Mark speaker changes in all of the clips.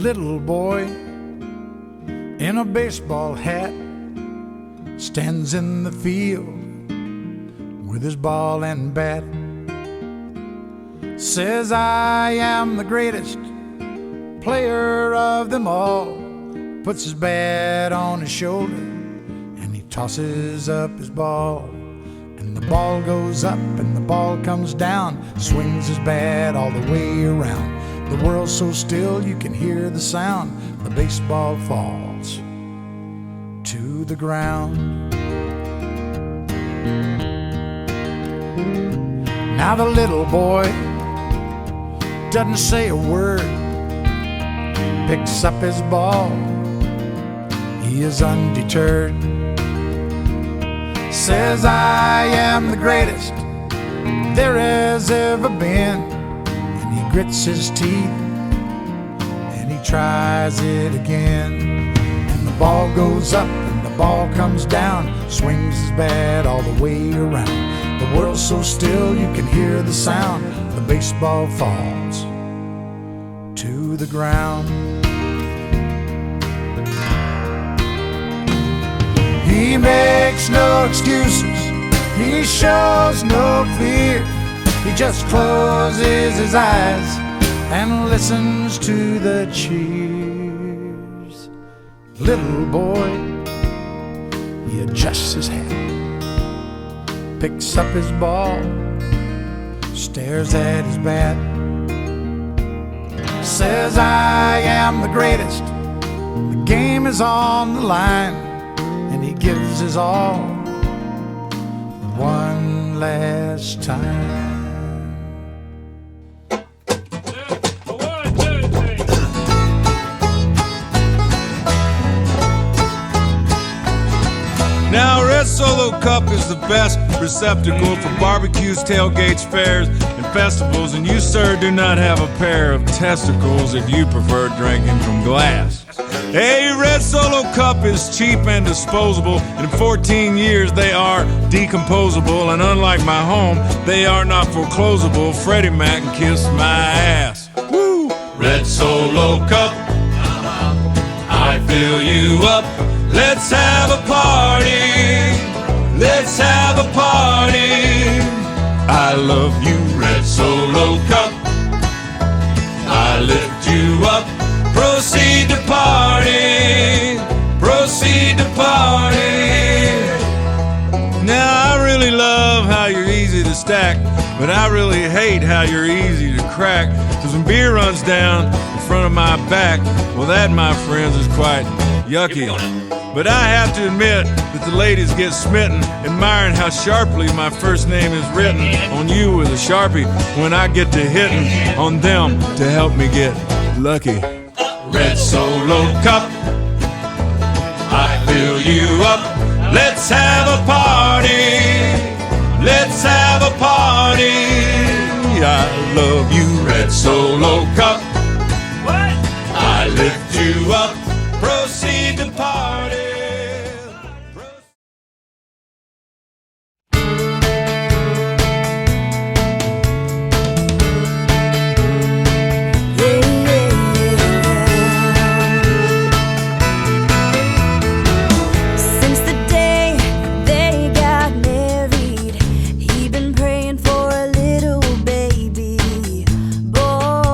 Speaker 1: little boy in a baseball hat stands in the field with his ball and bat. Says, I am the greatest player of them all. Puts his bat on his shoulder and he tosses up his ball. And the ball goes up and the ball comes down. Swings his bat all the way around. The world's so still you can hear the sound. The baseball falls to the ground. Now the little boy doesn't say a word, picks up his ball, he is undeterred. Says, I am the greatest there has ever been. And he grits his teeth and he tries it again. And the ball goes up and the ball comes down. Swings his bat all the way around. The world's so still you can hear the sound. The baseball falls to the ground. He makes no excuses, he shows no fear. He just closes his eyes and listens to the cheers. Little boy, he adjusts his hat, picks up his ball, stares at his bat. Says, I am the greatest, the game is on the line. And he gives his all one last time.
Speaker 2: Now, Red Solo Cup is the best receptacle for barbecues, tailgates, fairs, and festivals. And you, sir, do not have a pair of testicles if you prefer drinking from glass. A Red Solo Cup is cheap and disposable. In 14 years, they are decomposable. And unlike my home, they are not foreclosable. Freddie Mac can kiss my ass. Woo! Red Solo Cup, I fill you up. Let's have a party. Let's have a party. I love you, Red Solo Cup. I lift you up. Proceed to party. Proceed to party. Now I really love how you're easy to stack, but I really hate how you're easy to crack. Cause when beer runs down in front of my back, well that, my friends, is quite yucky. But I have to admit that the ladies get smitten, admiring how sharply my first name is written on you with a Sharpie when I get to hitting on them to help me get lucky. Red Solo Cup, I fill you up. Let's have a party. Let's have a party. I love you, Red Solo Cup. What? I lift you up. Proceed to party.
Speaker 3: He'd been praying for a little baby boy.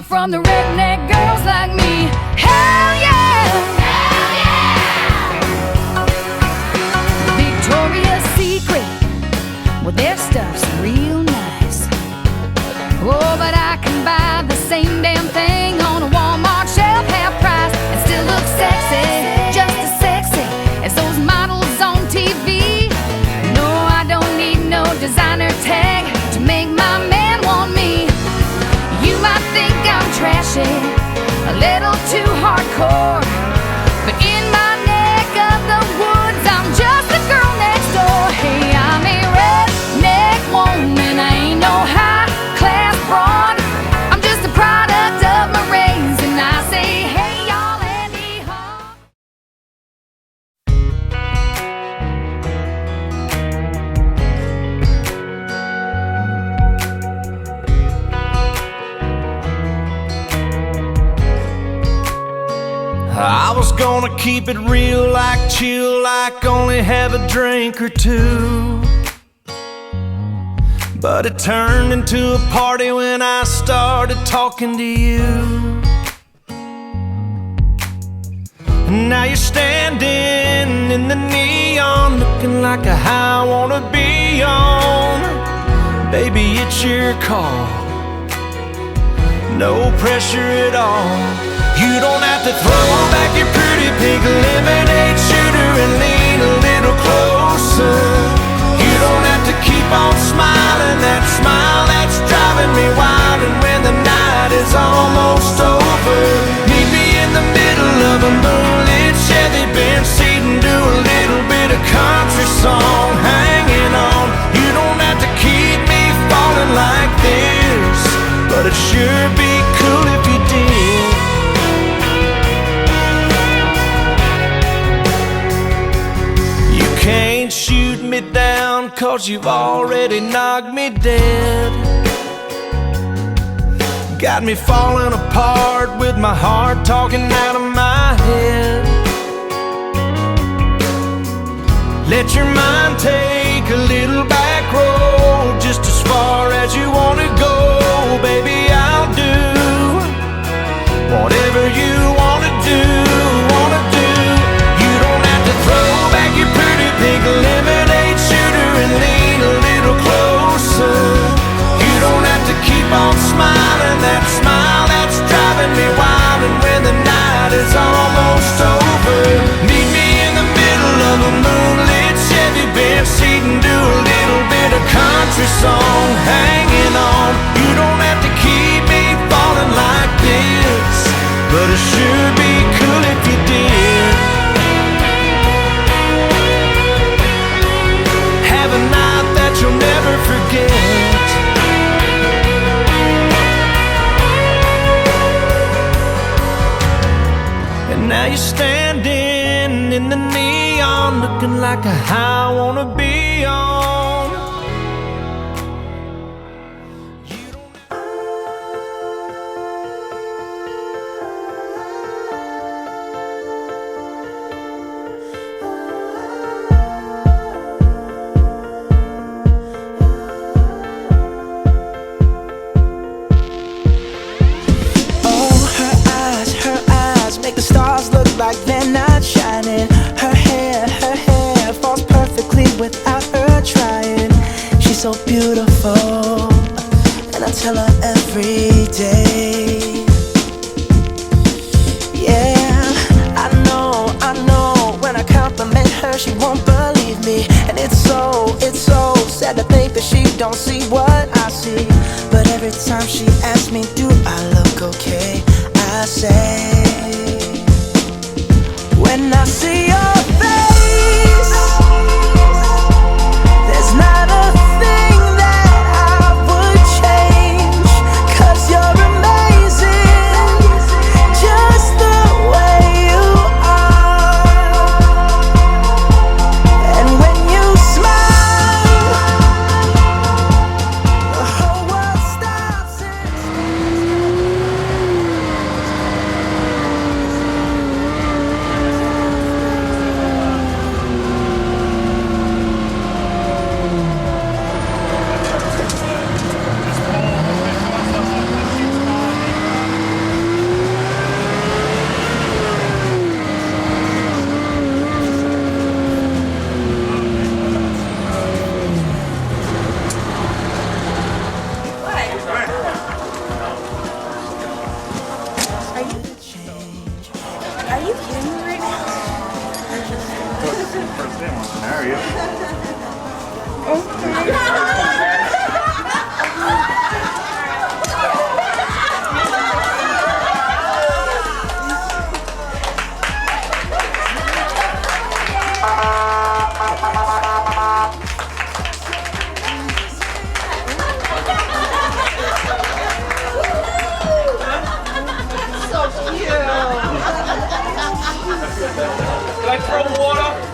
Speaker 3: from the redneck girls like me. Hell yeah! Hell yeah! Victoria's Secret, well, their stuff's real nice. Oh, but I can buy the same damn thing on a Walmart shelf, half price, and still look sexy, just as sexy as those models on TV. No, I don't need no designer tag to make my man want me. You might think I'm trashy, a little too hardcore, but in my neck of the woods, I'm just the girl next door. Hey, I'm a redneck woman, I ain't no high-class broad. I'm just a product of my race, and I say, hey, y'all, Andy Hall.
Speaker 4: I was gonna keep it real, like chill, like only have a drink or two. But it turned into a party when I started talking to you. And now you're standing in the neon, looking like a high I wanna be on. Baby, it's your call, no pressure at all. You don't have to throw back your pretty pink lemonade shooter and lean a little closer. You don't have to keep on smiling, that smile that's driving me wild. And when the night is almost over, meet me in the middle of a moonlit Chevy Benz seat and do a little bit of country song, hanging on. You don't have to keep me falling like this, but it'd sure be cool if you did. Can't shoot me down, 'cause you've already knocked me dead. Got me falling apart with my heart talking out of my head. Let your mind take a little back road, just as far as you want to go. Baby, I'll do whatever you want to do, You don't have to throw back your pretty pink lemonade shooter and lean a little closer. You don't have to keep on smiling, that smile that's driving me wild. And when the night is almost over, meet me in the middle of a moonlit Chevy Benz seat and do a little bit of country song, hanging on. You don't have to keep me falling like this, but it sure be cool if you did. Have a night that you'll never forget. And now you're standing in the neon, looking like a high I wanna be on.
Speaker 5: Make the stars look like they're not shining. Her hair falls perfectly without her trying. She's so beautiful, and I tell her every day. Yeah, I know, when I compliment her, she won't believe me. And it's so sad to think that she don't see what I see. But every time she asks me, do I look okay, I say, when I see your face, there's not a thing that I would change. 'Cause you're amazing, just the way you are. And when you smile, the whole world stops and
Speaker 6: Florida.